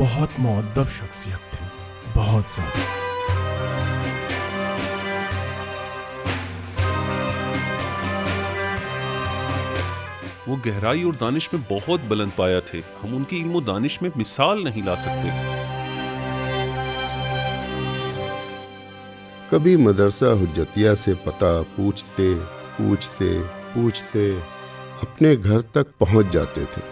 بہت مؤدب شخصیت تھے، بہت زیادہ۔ وہ گہرائی اور دانش میں بہت بلند پایا تھے، ہم ان کی علم و دانش میں مثال نہیں لا سکتے۔ کبھی مدرسہ حجتیہ سے پتہ پوچھتے پوچھتے پوچھتے اپنے گھر تک پہنچ جاتے تھے۔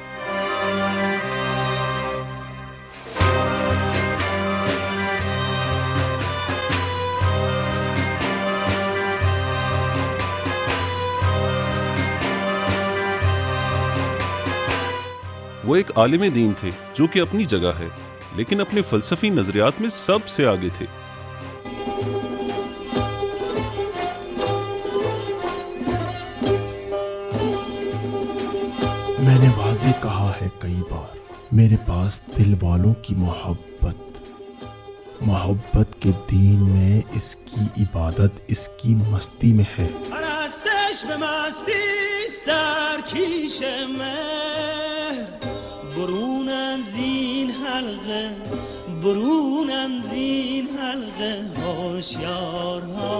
وہ ایک عالم دین تھے جو کہ اپنی جگہ ہے، لیکن اپنے فلسفی نظریات میں سب سے آگے تھے۔ میں نے واضح کہا ہے کئی بار، میرے پاس دل والوں کی محبت کے دین میں اس کی عبادت اس کی مستی میں ہے۔ پرستش به مستی است در کیش مهر، برون زین حلقه برون زین حلقه هوشیارها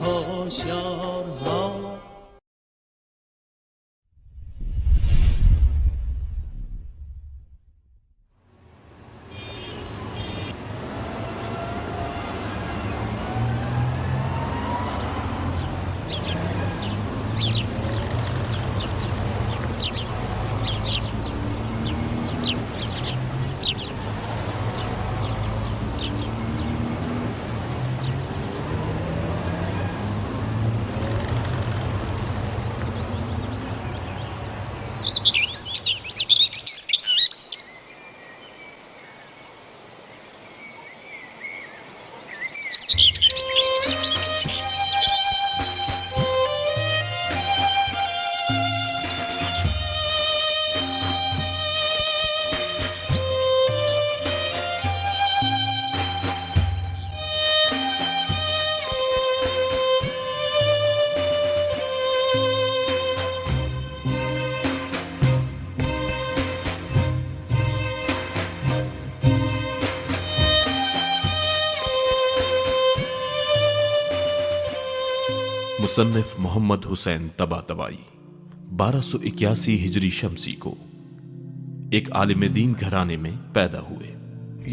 هوشیارها۔ مصنف محمد حسین طباطبائی 1281 ہجری شمسی کو ایک عالم دین گھرانے میں پیدا ہوئے۔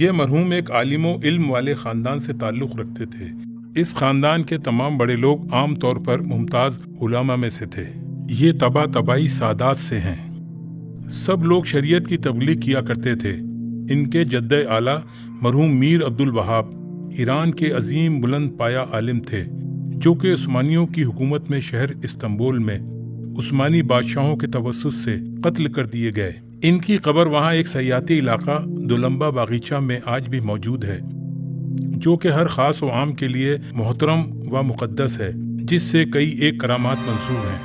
یہ مرحوم ایک عالم و علم والے خاندان سے تعلق رکھتے تھے۔ اس خاندان کے تمام بڑے لوگ عام طور پر ممتاز علماء میں سے تھے۔ یہ طباطبائی سادات سے ہیں۔ سب لوگ شریعت کی تبلیغ کیا کرتے تھے۔ ان کے جد اعلیٰ مرحوم میر عبدالوہاب ایران کے عظیم بلند پایہ عالم تھے، جو کہ عثمانیوں کی حکومت میں شہر استنبول میں عثمانی بادشاہوں کے توسط سے قتل کر دیے گئے۔ ان کی قبر وہاں ایک سیاحتی علاقہ دولمبا باغیچہ میں آج بھی موجود ہے، جو کہ ہر خاص و عام کے لیے محترم و مقدس ہے، جس سے کئی ایک کرامات منسوب ہیں۔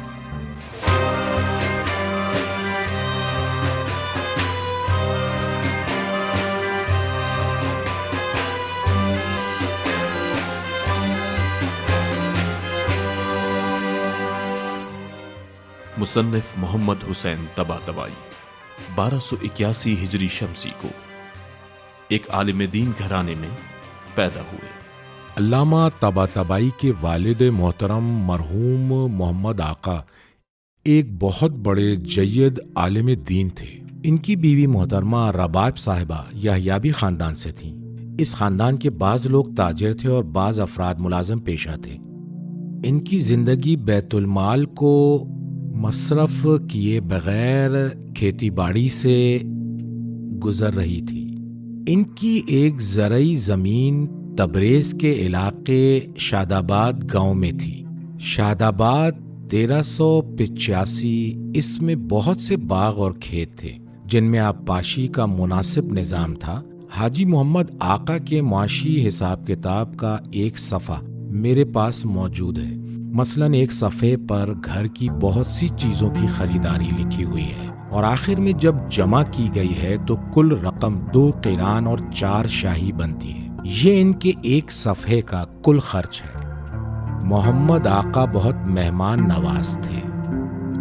مصنف محمد حسین طباطبائی 1281 ہجری شمسی کو ایک عالم دین گھرانے میں پیدا ہوئے۔ علامہ طباطبائی کے والد محترم مرحوم محمد آقا ایک بہت بڑے جید عالم دین تھے۔ ان کی بیوی محترمہ رباب صاحبہ یحییٰ خاندان سے تھیں۔ اس خاندان کے بعض لوگ تاجر تھے اور بعض افراد ملازم پیشہ تھے۔ ان کی زندگی بیت المال کو مصرف کیے بغیر کھیتی باڑی سے گزر رہی تھی۔ ان کی ایک زرعی زمین تبریز کے علاقے شاداباد گاؤں میں تھی۔ شاداباد 1385، اس میں بہت سے باغ اور کھیت تھے جن میں آبپاشی کا مناسب نظام تھا۔ حاجی محمد آقا کے معاشی حساب کتاب کا ایک صفحہ میرے پاس موجود ہے۔ مثلاً ایک صفحے پر گھر کی بہت سی چیزوں کی خریداری لکھی ہوئی ہے، اور آخر میں جب جمع کی گئی ہے تو کل رقم 2 قیران اور 4 شاہی بنتی ہے۔ یہ ان کے ایک صفحے کا کل خرچ ہے۔ محمد آقا بہت مہمان نواز تھے۔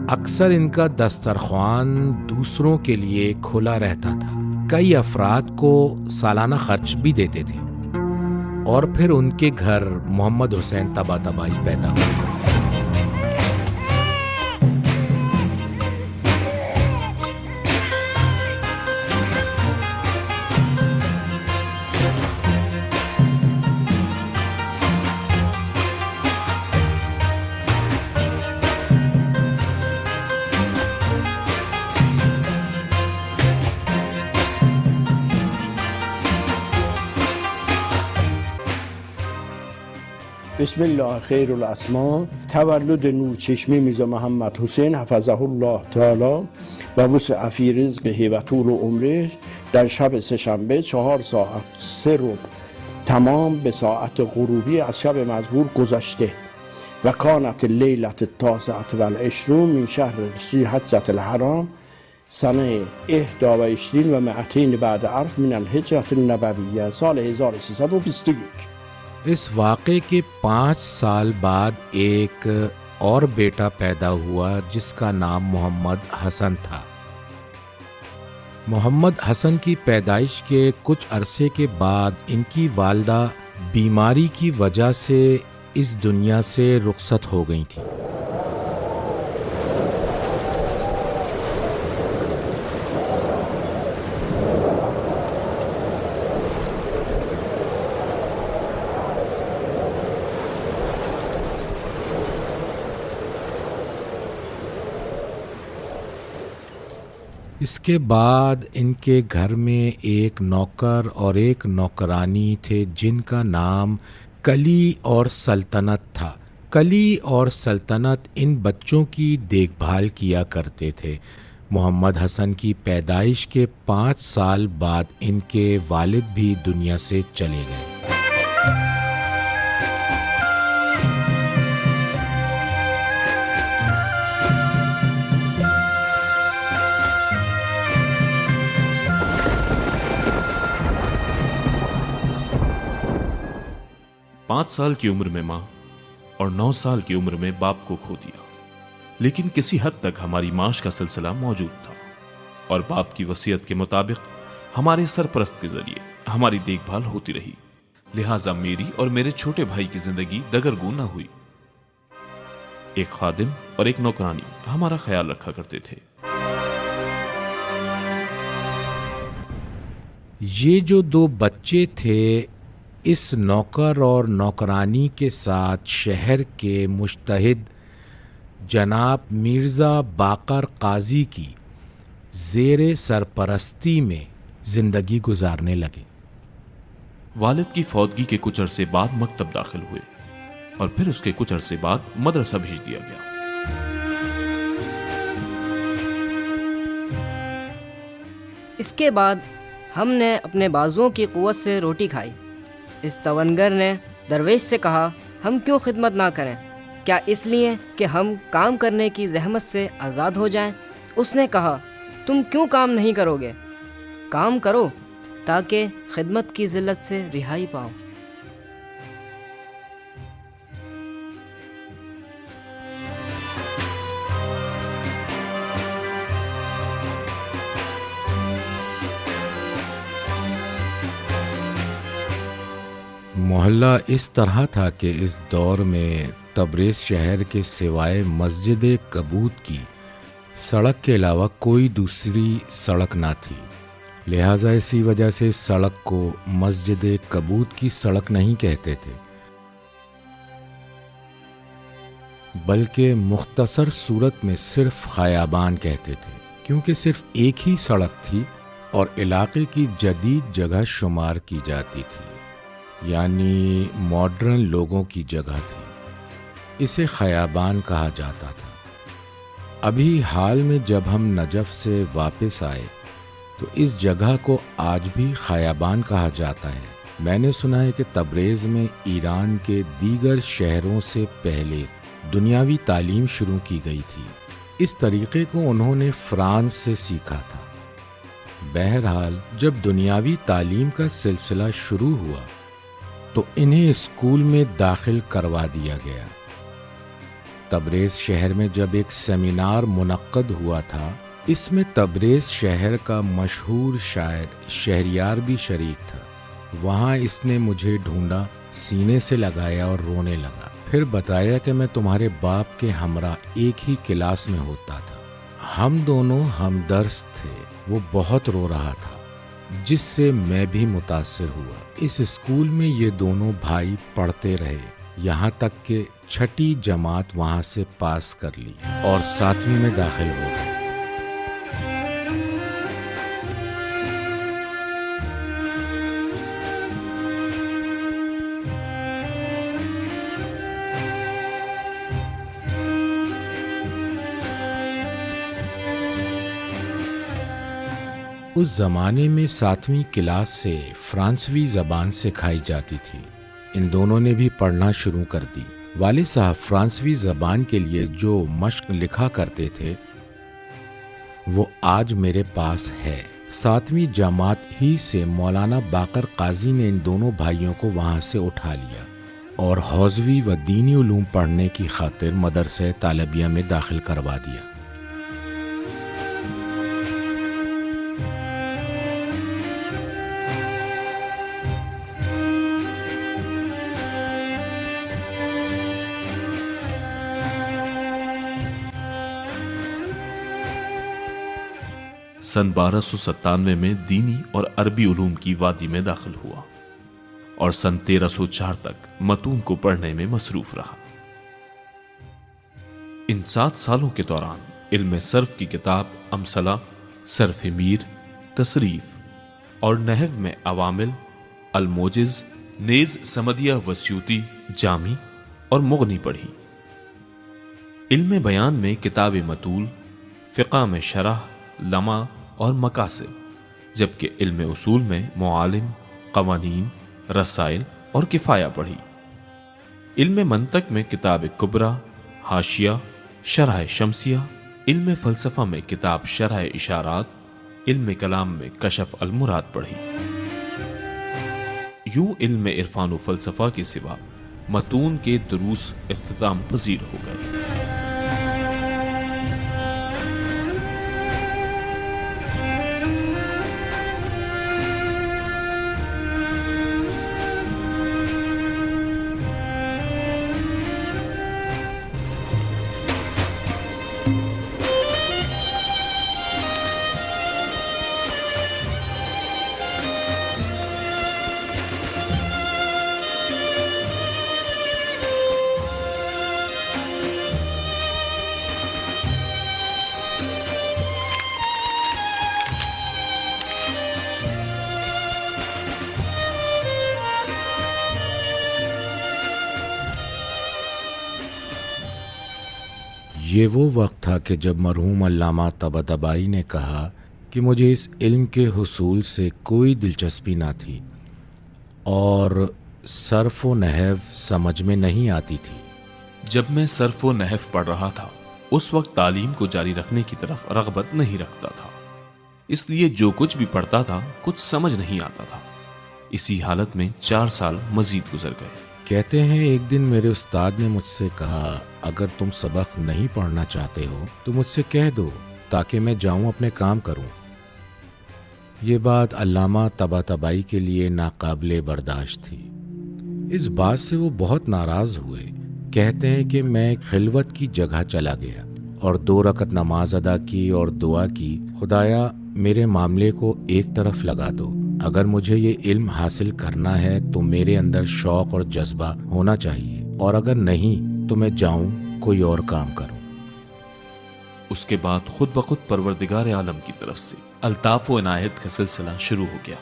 اکثر ان کا دسترخوان دوسروں کے لیے کھلا رہتا تھا۔ کئی افراد کو سالانہ خرچ بھی دیتے تھے، اور پھر ان کے گھر محمد حسین طباطبائی پیدا ہوئے۔ بسم الله خیر الاسماء. تولد نورچشمی میرزا محمد حسین حفظه الله تعالی و وسع فی رزقه و طول عمره در شب سه‌شنبه 4:03 تمام به ساعت غروبی از شب مذکور گذشته و کانت لیلة التاسعة والعشرون من شهر ذی الحجة الحرام سنه 21 و 200 بعد الف من الهجرة النبویه، سال 1321۔ اس واقعے کے 5 سال بعد ایک اور بیٹا پیدا ہوا جس کا نام محمد حسن تھا۔ محمد حسن کی پیدائش کے کچھ عرصے کے بعد ان کی والدہ بیماری کی وجہ سے اس دنیا سے رخصت ہو گئی تھیں۔ اس کے بعد ان کے گھر میں ایک نوکر اور ایک نوکرانی تھے جن کا نام کلی اور سلطنت تھا۔ کلی اور سلطنت ان بچوں کی دیکھ بھال کیا کرتے تھے۔ محمد حسن کی پیدائش کے 5 سال بعد ان کے والد بھی دنیا سے چلے گئے۔ پانچ سال کی عمر میں ماں اور 9 سال کی عمر میں باپ کو کھو دیا، لیکن کسی حد تک ہماری معاش کا سلسلہ موجود تھا، اور باپ کی وصیت کے مطابق ہمارے سرپرست کے ذریعے ہماری دیکھ بھال ہوتی رہی، لہٰذا میری اور میرے چھوٹے بھائی کی زندگی دگرگوں نہ ہوئی۔ ایک خادم اور ایک نوکرانی ہمارا خیال رکھا کرتے تھے۔ یہ جو 2 بچے تھے، اس نوکر اور نوکرانی کے ساتھ شہر کے مجتہد جناب مرزا باقر قاضی کی زیر سرپرستی میں زندگی گزارنے لگے۔ والد کی فوتگی کے کچھ عرصے بعد مکتب داخل ہوئے، اور پھر اس کے کچھ عرصے بعد مدرسہ بھیج دیا گیا۔ اس کے بعد ہم نے اپنے بازوؤں کی قوت سے روٹی کھائی۔ اس تونگر نے درویش سے کہا، ہم کیوں خدمت نہ کریں؟ کیا اس لیے کہ ہم کام کرنے کی زحمت سے آزاد ہو جائیں؟ اس نے کہا، تم کیوں کام نہیں کرو گے؟ کام کرو تاکہ خدمت کی ذلت سے رہائی پاؤ۔ محلہ اس طرح تھا کہ اس دور میں تبریز شہر کے سوائے مسجد کبوت کی سڑک کے علاوہ کوئی دوسری سڑک نہ تھی، لہٰذا اسی وجہ سے سڑک کو مسجد کبوت کی سڑک نہیں کہتے تھے، بلکہ مختصر صورت میں صرف خیابان کہتے تھے، کیونکہ صرف ایک ہی سڑک تھی اور علاقے کی جدید جگہ شمار کی جاتی تھی، یعنی ماڈرن لوگوں کی جگہ تھی۔ اسے خیابان کہا جاتا تھا۔ ابھی حال میں جب ہم نجف سے واپس آئے تو اس جگہ کو آج بھی خیابان کہا جاتا ہے۔ میں نے سنا ہے کہ تبریز میں ایران کے دیگر شہروں سے پہلے دنیاوی تعلیم شروع کی گئی تھی۔ اس طریقے کو انہوں نے فرانس سے سیکھا تھا۔ بہرحال جب دنیاوی تعلیم کا سلسلہ شروع ہوا تو انہیں اسکول میں داخل کروا دیا گیا۔ تبریز شہر میں جب ایک سیمینار منعقد ہوا تھا اس میں تبریز شہر کا مشہور شاعر شہریار بھی شریک تھا۔ وہاں اس نے مجھے ڈھونڈا، سینے سے لگایا اور رونے لگا، پھر بتایا کہ میں تمہارے باپ کے ہمراہ ایک ہی کلاس میں ہوتا تھا، ہم دونوں ہم درس تھے۔ وہ بہت رو رہا تھا، جس سے میں بھی متاثر ہوا۔ اس اسکول میں یہ دونوں بھائی پڑھتے رہے، یہاں تک کہ 6ٹھی جماعت وہاں سے پاس کر لی اور 7ویں میں داخل ہو گئے۔ اس زمانے میں 7ویں کلاس سے فرانسوی زبان سکھائی جاتی تھی۔ ان دونوں نے بھی پڑھنا شروع کر دی۔ والد صاحب فرانسوی زبان کے لیے جو مشق لکھا کرتے تھے وہ آج میرے پاس ہے۔ 7ویں جماعت ہی سے مولانا باقر قاضی نے ان دونوں بھائیوں کو وہاں سے اٹھا لیا اور حوزوی و دینی علوم پڑھنے کی خاطر مدرسہ طالبیہ میں داخل کروا دیا۔ سن 1297 میں دینی اور عربی علوم کی وادی میں داخل ہوا اور سن 1304 تک متون کو پڑھنے میں مصروف رہا۔ ان 7 سالوں کے دوران علم صرف کی کتاب امثلہ، صرف میر، تصریف اور نحو میں عوامل، الموجز، نیز سمدیہ و سیوطی، جامی اور مغنی پڑھی۔ علم بیان میں کتاب مطول، فقہ میں شرح، لمع اور مقاصد، جبکہ علم اصول میں معالم، قوانین، رسائل اور کفایہ پڑھی۔ علم منطق میں کتاب کبرا، حاشیہ، شرح شمسیہ، علم فلسفہ میں کتاب شرح اشارات، علم کلام میں کشف المراد پڑھی۔ یوں علم عرفان و فلسفہ کے سوا متون کے دروس اختتام پذیر ہو گئے۔ یہ وہ وقت تھا کہ جب مرحوم علامہ طباطبائی نے کہا کہ مجھے اس علم کے حصول سے کوئی دلچسپی نہ تھی اور صرف و نحو سمجھ میں نہیں آتی تھی۔ جب میں صرف و نحو پڑھ رہا تھا اس وقت تعلیم کو جاری رکھنے کی طرف رغبت نہیں رکھتا تھا، اس لیے جو کچھ بھی پڑھتا تھا کچھ سمجھ نہیں آتا تھا۔ اسی حالت میں 4 سال مزید گزر گئے۔ کہتے ہیں ایک دن میرے استاد نے مجھ سے کہا، اگر تم سبق نہیں پڑھنا چاہتے ہو تو مجھ سے کہہ دو تاکہ میں جاؤں اپنے کام کروں۔ یہ بات علامہ طباطبائی کے لیے ناقابل برداشت تھی۔ اس بات سے وہ بہت ناراض ہوئے۔ کہتے ہیں کہ میں ایک خلوت کی جگہ چلا گیا اور 2 رکعت نماز ادا کی اور دعا کی، خدایا میرے معاملے کو ایک طرف لگا دو، اگر مجھے یہ علم حاصل کرنا ہے تو میرے اندر شوق اور جذبہ ہونا چاہیے، اور اگر نہیں تو میں جاؤں کوئی اور کام کروں۔ اس کے بعد خود بخود پروردگار عالم کی طرف سے الطاف و عنایت کا سلسلہ شروع ہو گیا،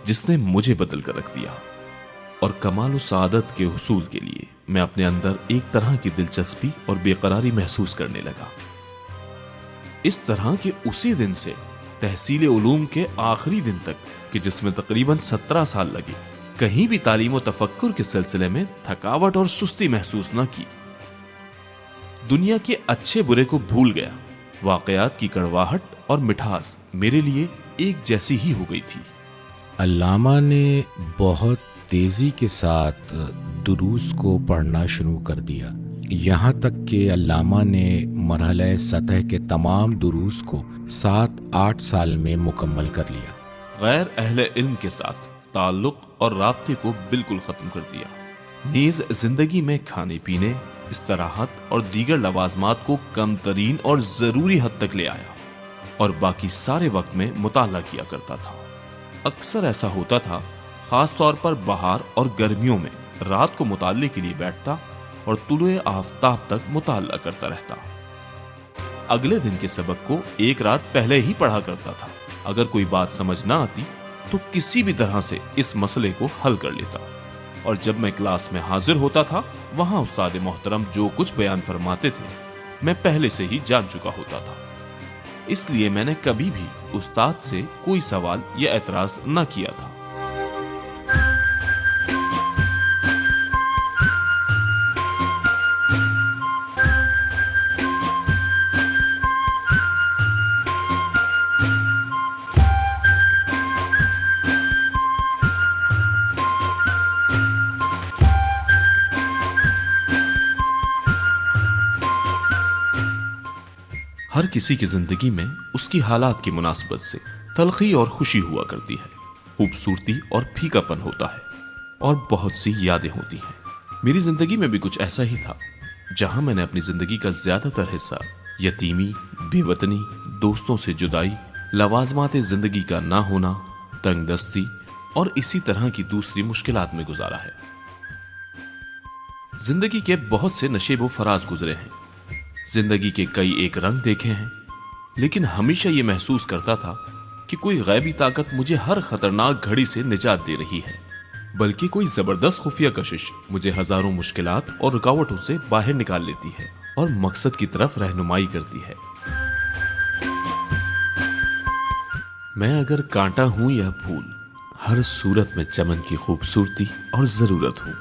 جس نے مجھے بدل کر رکھ دیا، اور کمال و سعادت کے حصول کے لیے میں اپنے اندر ایک طرح کی دلچسپی اور بے قراری محسوس کرنے لگا۔ اس طرح کہ اسی دن سے تحصیل علوم کے آخری دن تک، کہ جس میں تقریباً 17 سال لگے، کہیں بھی تعلیم و تفکر کے سلسلے میں تھکاوٹ اور سستی محسوس نہ کی۔ دنیا کے اچھے برے کو بھول گیا۔ واقعات کی کڑواہٹ اور مٹھاس میرے لیے ایک جیسی ہی ہو گئی تھی۔ علامہ نے بہت تیزی کے ساتھ دروس کو پڑھنا شروع کر دیا۔ یہاں تک کہ علامہ نے مرحلہ سطح کے تمام دروس کو 7-8 سال میں مکمل کر لیا۔ غیر اہل علم کے ساتھ تعلق اور رابطے کو بالکل ختم کر دیا، نیز زندگی میں کھانے پینے، استراحت اور دیگر لوازمات کو کم ترین اور ضروری حد تک لے آیا، اور باقی سارے وقت میں مطالعہ کیا کرتا تھا۔ اکثر ایسا ہوتا تھا، خاص طور پر بہار اور گرمیوں میں رات کو مطالعے کے لیے بیٹھتا اور طلوع آفتاب تک مطالعہ کرتا رہتا۔ اگلے دن کے سبق کو ایک رات پہلے ہی پڑھا کرتا تھا۔ اگر کوئی بات سمجھ نہ آتی تو کسی بھی طرح سے اس مسئلے کو حل کر لیتا، اور جب میں کلاس میں حاضر ہوتا تھا وہاں استاد محترم جو کچھ بیان فرماتے تھے میں پہلے سے ہی جان چکا ہوتا تھا، اس لیے میں نے کبھی بھی استاد سے کوئی سوال یا اعتراض نہ کیا تھا۔ ہر کسی کی زندگی میں اس کی حالات کی مناسبت سے تلخی اور خوشی ہوا کرتی ہے، خوبصورتی اور پھیکا پن ہوتا ہے، اور بہت سی یادیں ہوتی ہیں۔ میری زندگی میں بھی کچھ ایسا ہی تھا، جہاں میں نے اپنی زندگی کا زیادہ تر حصہ یتیمی، بے وطنی، دوستوں سے جدائی، لوازمات زندگی کا نہ ہونا، تنگ دستی اور اسی طرح کی دوسری مشکلات میں گزارا ہے۔ زندگی کے بہت سے نشیب و فراز گزرے ہیں، زندگی کے کئی ایک رنگ دیکھے ہیں، لیکن ہمیشہ یہ محسوس کرتا تھا کہ کوئی غیبی طاقت مجھے ہر خطرناک گھڑی سے نجات دے رہی ہے، بلکہ کوئی زبردست خفیہ کشش مجھے ہزاروں مشکلات اور رکاوٹوں سے باہر نکال لیتی ہے اور مقصد کی طرف رہنمائی کرتی ہے۔ میں اگر کانٹا ہوں یا پھول، ہر صورت میں چمن کی خوبصورتی اور ضرورت ہوں۔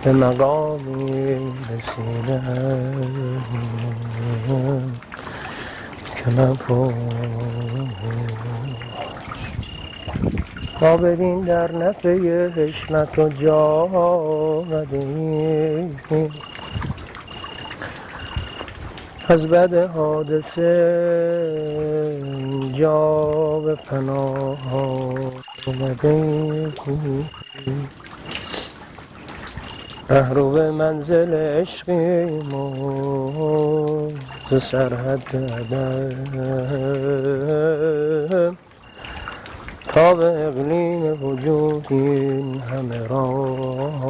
به مقامی رسیدم که ما بریم در نفع حشمت و جا آمدیم، از بد حادثه جا به پناه آمدیم، رهرو به منزل عشقیم و ز سرحد عدم تا به اقلیم وجود این همه راه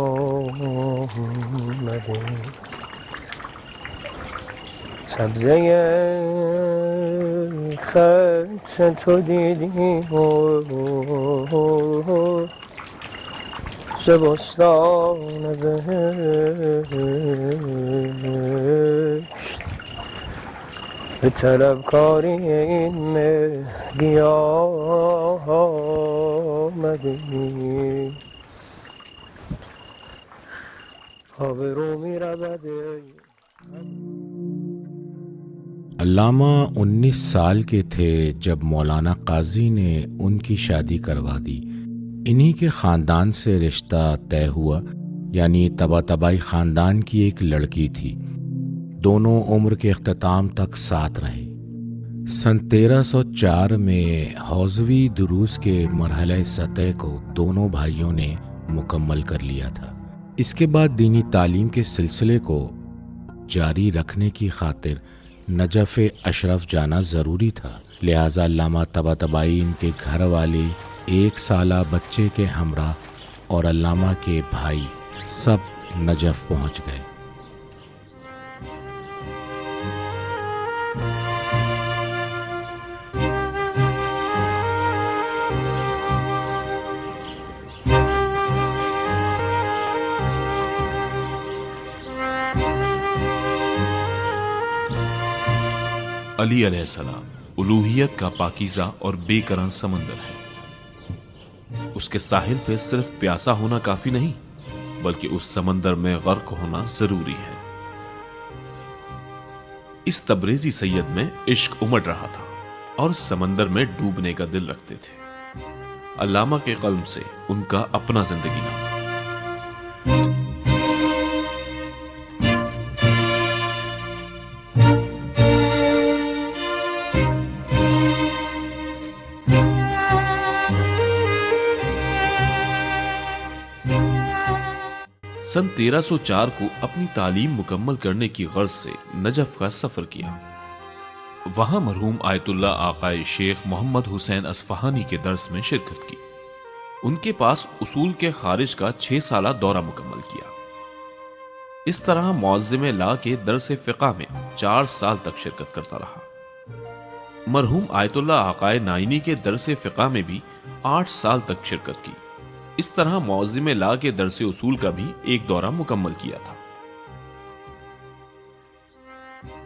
آمدیم. سبزه خط تو دیدیم و ز بستان بهشت به طلبکاری این مهدی آمدیم. آبرو می رود علامہ 19 سال کے تھے جب مولانا قاضی نے ان کی شادی کروا دی۔ انہی کے خاندان سے رشتہ طے ہوا، یعنی طباطبائی خاندان کی ایک لڑکی تھی۔ دونوں عمر کے اختتام تک ساتھ رہے۔ سن 1304 میں حوزوی دروس کے مرحلہ سطح کو دونوں بھائیوں نے مکمل کر لیا تھا۔ اس کے بعد دینی تعلیم کے سلسلے کو جاری رکھنے کی خاطر نجف اشرف جانا ضروری تھا، لہٰذا علامہ طباطبائی ان کے گھر والے 1 سالہ بچے کے ہمراہ اور علامہ کے بھائی سب نجف پہنچ گئے۔ علی علیہ السلام الوہیت کا پاکیزہ اور بے کران سمندر ہے۔ اس کے ساحل پہ صرف پیاسا ہونا کافی نہیں، بلکہ اس سمندر میں غرق ہونا ضروری ہے۔ اس تبریزی سید میں عشق امڑ رہا تھا اور سمندر میں ڈوبنے کا دل رکھتے تھے۔ علامہ کے قلم سے ان کا اپنا زندگی نامہ۔ سن 1304 کو اپنی تعلیم مکمل کرنے کی غرض سے نجف کا سفر کیا۔ وہاں مرحوم آیت اللہ آقا شیخ محمد حسین اصفہانی کے درس میں شرکت کی۔ ان کے پاس اصول کے خارج کا 6 سالہ دورہ مکمل کیا۔ اس طرح معظم لا کے درس فقہ میں 4 سال تک شرکت کرتا رہا۔ مرحوم آیت اللہ آقا نائینی کے درس فقہ میں بھی 8 سال تک شرکت کی۔ اس طرح معظم لا کے درس اصول کا بھی ایک دورہ مکمل کیا تھا۔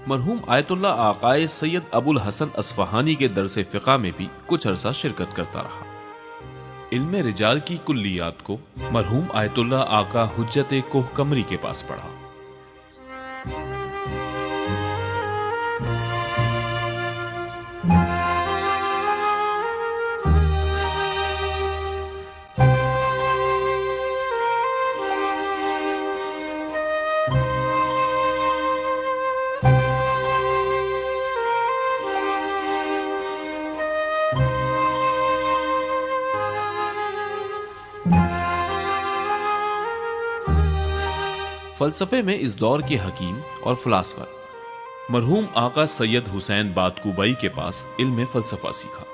مرحوم آیت اللہ آقا سید ابو الحسن اصفہانی کے درس فقہ میں بھی کچھ عرصہ شرکت کرتا رہا۔ علم رجال کی کلیات کو مرحوم آیت اللہ آقا حجت کوہ قمری کے پاس پڑھا۔ فلسفے میں اس دور کے حکیم اور فلاسفر مرحوم آقا سید حسین بادکوبئی کے پاس علم فلسفہ سیکھا۔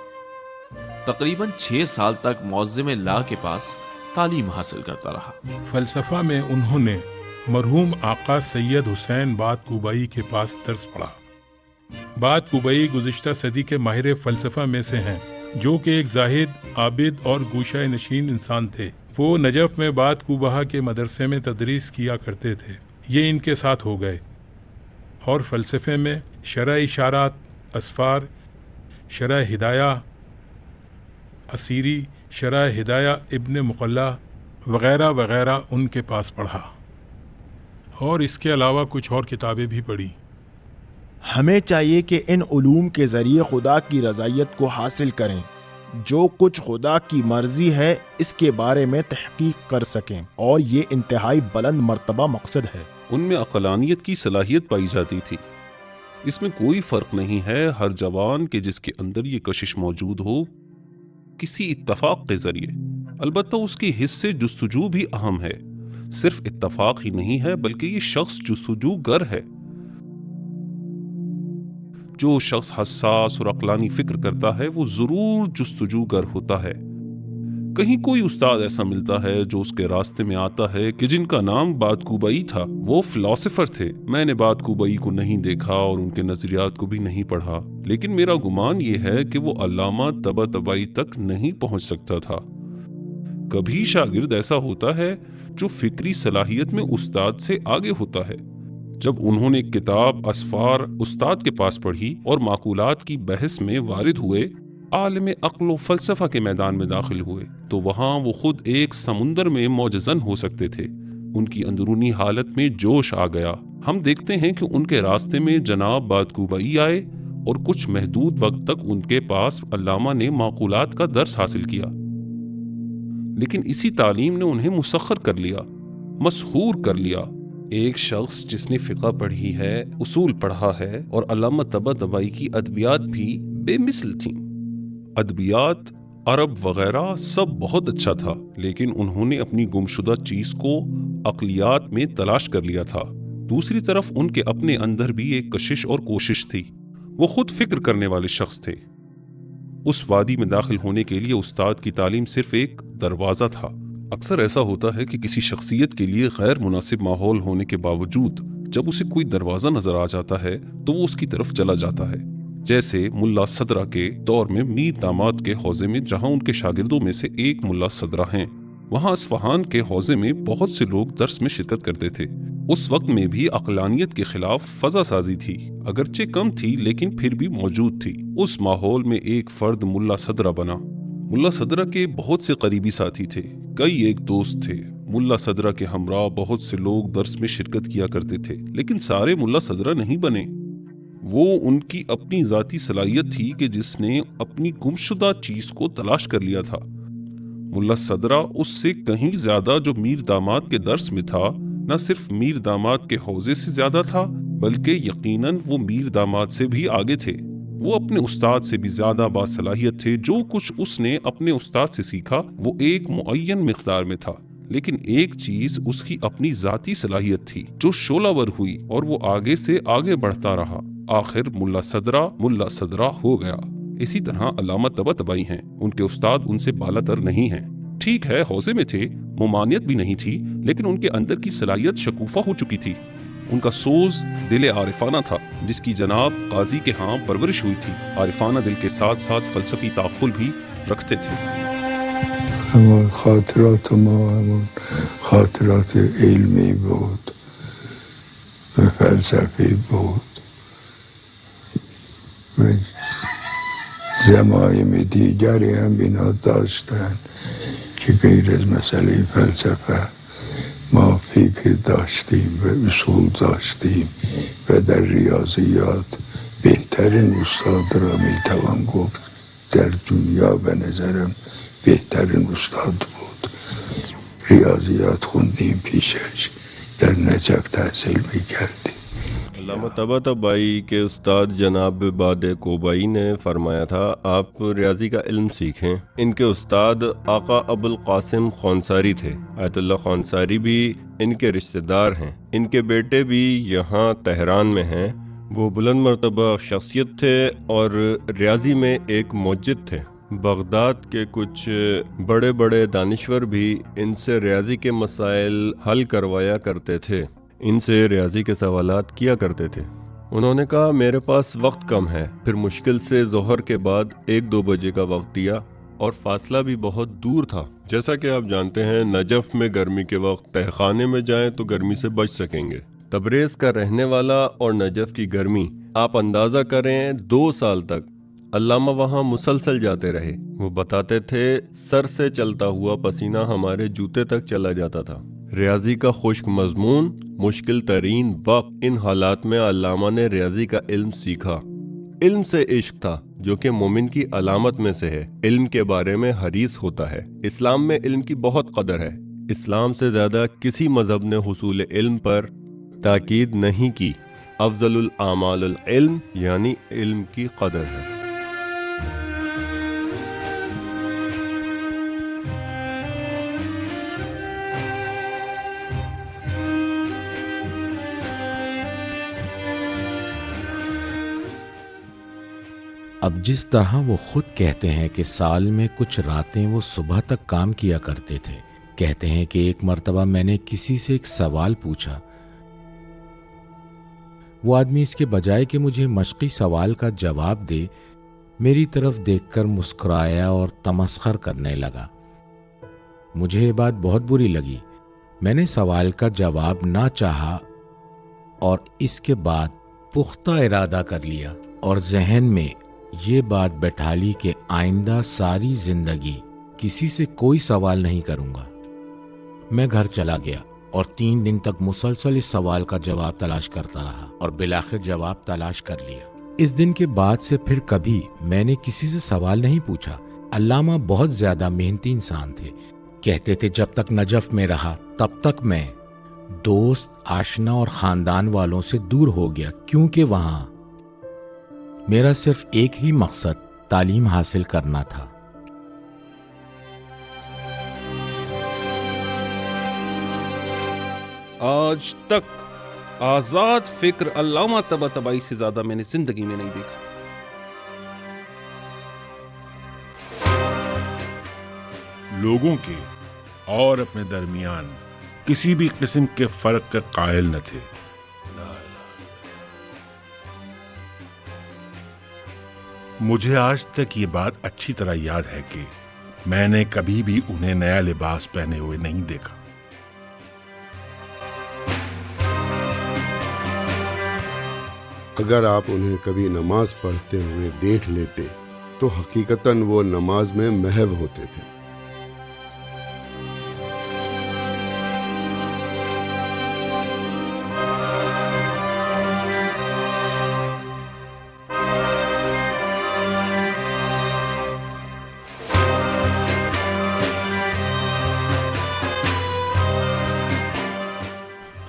تقریباً 6 سال تک معظم لا کے پاس تعلیم حاصل کرتا رہا۔ فلسفہ میں انہوں نے مرحوم آقا سید حسین بادکوبئی کے پاس درس پڑھا۔ بادکوبئی گزشتہ صدی کے ماہر فلسفہ میں سے ہیں، جو کہ ایک زاہد، عابد اور گوشہ نشین انسان تھے۔ وہ نجف میں بادکوبہ کے مدرسے میں تدریس کیا کرتے تھے۔ یہ ان کے ساتھ ہو گئے، اور فلسفے میں شرح اشارات، اسفار، شرح ہدایہ اسیری، شرح ہدایہ ابن مقلہ وغیرہ وغیرہ ان کے پاس پڑھا، اور اس کے علاوہ کچھ اور کتابیں بھی پڑھی۔ ہمیں چاہیے کہ ان علوم کے ذریعے خدا کی رضایت کو حاصل کریں، جو کچھ خدا کی مرضی ہے اس کے بارے میں تحقیق کر سکیں، اور یہ انتہائی بلند مرتبہ مقصد ہے۔ ان میں عقلانیت کی صلاحیت پائی جاتی تھی۔ اس میں کوئی فرق نہیں ہے، ہر جوان کے جس کے اندر یہ کشش موجود ہو، کسی اتفاق کے ذریعے، البتہ اس کی حس سے جستجو بھی اہم ہے۔ صرف اتفاق ہی نہیں ہے، بلکہ یہ شخص جستجو گر ہے۔ جو شخص حساس اور عقلانی فکر کرتا ہے وہ ضرور جستجو گر ہوتا ہے۔ کہیں کوئی استاد ایسا ملتا ہے جو اس کے راستے میں آتا ہے کہ جن کا نام بادکوبئی تھا، وہ فلاسفر تھے۔ میں نے بادکوبئی کو نہیں دیکھا اور ان کے نظریات کو بھی نہیں پڑھا، لیکن میرا گمان یہ ہے کہ وہ علامہ طباطبائی تک نہیں پہنچ سکتا تھا۔ کبھی شاگرد ایسا ہوتا ہے جو فکری صلاحیت میں استاد سے آگے ہوتا ہے۔ جب انہوں نے کتاب اسفار استاد کے پاس پڑھی اور معقولات کی بحث میں وارد ہوئے، عالم عقل و فلسفہ کے میدان میں داخل ہوئے، تو وہاں وہ خود ایک سمندر میں موجزن ہو سکتے تھے۔ ان کی اندرونی حالت میں جوش آ گیا۔ ہم دیکھتے ہیں کہ ان کے راستے میں جناب بادکوبئی آئے اور کچھ محدود وقت تک ان کے پاس علامہ نے معقولات کا درس حاصل کیا، لیکن اسی تعلیم نے انہیں مسخر کر لیا، مسحور کر لیا۔ ایک شخص جس نے فقہ پڑھی ہے، اصول پڑھا ہے، اور علامہ طباطبائی کی ادبیات بھی بے مثل تھیں۔ ادبیات، عرب وغیرہ سب بہت اچھا تھا، لیکن انہوں نے اپنی گمشدہ چیز کو عقلیات میں تلاش کر لیا تھا۔ دوسری طرف ان کے اپنے اندر بھی ایک کشش اور کوشش تھی۔ وہ خود فکر کرنے والے شخص تھے۔ اس وادی میں داخل ہونے کے لیے استاد کی تعلیم صرف ایک دروازہ تھا۔ اکثر ایسا ہوتا ہے کہ کسی شخصیت کے لیے غیر مناسب ماحول ہونے کے باوجود جب اسے کوئی دروازہ نظر آ جاتا ہے تو وہ اس کی طرف چلا جاتا ہے، جیسے ملا صدرہ کے دور میں میر داماد کے حوزے میں، جہاں ان کے شاگردوں میں سے ایک ملا صدرہ ہیں۔ وہاں اصفہان کے حوزے میں بہت سے لوگ درس میں شرکت کرتے تھے۔ اس وقت میں بھی عقلانیت کے خلاف فضا سازی تھی، اگرچہ کم تھی لیکن پھر بھی موجود تھی۔ اس ماحول میں ایک فرد ملا صدرہ بنا۔ ملا صدرہ کے بہت سے قریبی ساتھی تھے، کئی ایک دوست تھے۔ ملا صدرہ کے ہمراہ بہت سے لوگ درس میں شرکت کیا کرتے تھے، لیکن سارے ملا صدرہ نہیں بنے۔ وہ ان کی اپنی ذاتی صلاحیت تھی کہ جس نے اپنی گمشدہ چیز کو تلاش کر لیا تھا۔ ملا صدرہ اس سے کہیں زیادہ جو میر داماد کے درس میں تھا، نہ صرف میر داماد کے حوزے سے زیادہ تھا بلکہ یقیناً وہ میر داماد سے بھی آگے تھے۔ وہ اپنے استاد سے بھی زیادہ باصلاحیت تھے۔ جو کچھ اس نے اپنے استاد سے سیکھا وہ ایک معین مقدار میں تھا، لیکن ایک چیز اس کی اپنی ذاتی صلاحیت تھی جو شعلہ ور ہوئی اور وہ آگے سے آگے بڑھتا رہا۔ آخر ملا صدرہ ہو گیا۔ اسی طرح علامہ طباطبائی ہیں، ان کے استاد ان سے بالاتر نہیں ہیں۔ ٹھیک ہے حوزے میں تھے، ممانعت بھی نہیں تھی، لیکن ان کے اندر کی صلاحیت شکوفہ ہو چکی تھی۔ ان کا سوز دل عارفانہ تھا، جس کی جناب قاضی کے ہاں پرورش ہوئی تھی۔ عارفانہ دل کے ساتھ ساتھ فلسفی تأمل بھی رکھتے تھے۔ ہمارے خاطرات خاطرات علمی بود، فلسفی بود، ضمائم دیگری هم اینا داشتن که غیر از مسئله فلسفه ما فکر داشتیم و اصول داشتیم و در ریاضیات بهترین استاد را میتوان گفت در دنیا به نظرم بهترین استاد بود. ریاضیات خوندیم پیشش، در نجف تحصیل میکردیم۔ علامہ طباطبائی کے استاد جناب باد کوبائی نے فرمایا تھا آپ ریاضی کا علم سیکھیں۔ ان کے استاد آقا ابوالقاسم خونساری تھے۔ آیت اللہ خونساری بھی ان کے رشتہ دار ہیں۔ ان کے بیٹے بھی یہاں تہران میں ہیں۔ وہ بلند مرتبہ شخصیت تھے اور ریاضی میں ایک موجد تھے۔ بغداد کے کچھ بڑے بڑے دانشور بھی ان سے ریاضی کے مسائل حل کروایا کرتے تھے، ان سے ریاضی کے سوالات کیا کرتے تھے۔ انہوں نے کہا میرے پاس وقت کم ہے، پھر مشکل سے ظہر کے بعد 1-2 بجے کا وقت دیا، اور فاصلہ بھی بہت دور تھا۔ جیسا کہ آپ جانتے ہیں نجف میں گرمی کے وقت تہہ خانے میں جائیں تو گرمی سے بچ سکیں گے۔ تبریز کا رہنے والا اور نجف کی گرمی، آپ اندازہ کریں 2 سال تک علامہ وہاں مسلسل جاتے رہے۔ وہ بتاتے تھے سر سے چلتا ہوا پسینہ ہمارے جوتے تک چلا جاتا تھا۔ ریاضی کا خشک مضمون، مشکل ترین وقت، ان حالات میں علامہ نے ریاضی کا علم سیکھا۔ علم سے عشق تھا جو کہ مومن کی علامت میں سے ہے۔ علم کے بارے میں حدیث ہوتا ہے، اسلام میں علم کی بہت قدر ہے۔ اسلام سے زیادہ کسی مذہب نے حصول علم پر تاکید نہیں کی۔ افضل الاعمال العلم، یعنی علم کی قدر ہے۔ اب جس طرح وہ خود کہتے ہیں کہ سال میں کچھ راتیں وہ صبح تک کام کیا کرتے تھے۔ کہتے ہیں کہ ایک مرتبہ میں نے کسی سے ایک سوال پوچھا، وہ آدمی اس کے بجائے کہ مجھے مشقی سوال کا جواب دے، میری طرف دیکھ کر مسکرایا اور تمسخر کرنے لگا۔ مجھے یہ بات بہت بری لگی۔ میں نے سوال کا جواب نہ چاہا اور اس کے بعد پختہ ارادہ کر لیا اور ذہن میں یہ بات بٹھا لی کہ آئندہ ساری زندگی کسی سے کوئی سوال نہیں کروں گا۔ میں گھر چلا گیا اور 3 دن تک مسلسل اس سوال کا جواب تلاش کرتا رہا اور بالآخر جواب تلاش کر لیا۔ اس دن کے بعد سے پھر کبھی میں نے کسی سے سوال نہیں پوچھا۔ علامہ بہت زیادہ محنتی انسان تھے۔ کہتے تھے جب تک نجف میں رہا تب تک میں دوست، آشنا اور خاندان والوں سے دور ہو گیا، کیونکہ وہاں میرا صرف ایک ہی مقصد تعلیم حاصل کرنا تھا۔ آج تک آزاد فکر علامہ طباطبائی سے زیادہ میں نے زندگی میں نہیں دیکھا۔ لوگوں کے اور اپنے درمیان کسی بھی قسم کے فرق کے قائل نہ تھے۔ مجھے آج تک یہ بات اچھی طرح یاد ہے کہ میں نے کبھی بھی انہیں نیا لباس پہنے ہوئے نہیں دیکھا۔ اگر آپ انہیں کبھی نماز پڑھتے ہوئے دیکھ لیتے تو حقیقتاً وہ نماز میں محو ہوتے تھے۔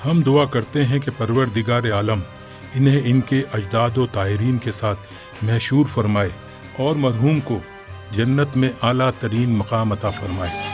ہم دعا کرتے ہیں کہ پروردگار عالم انہیں ان کے اجداد و طاہرین کے ساتھ محشور فرمائے اور مرحوم کو جنت میں اعلیٰ ترین مقام عطا فرمائے۔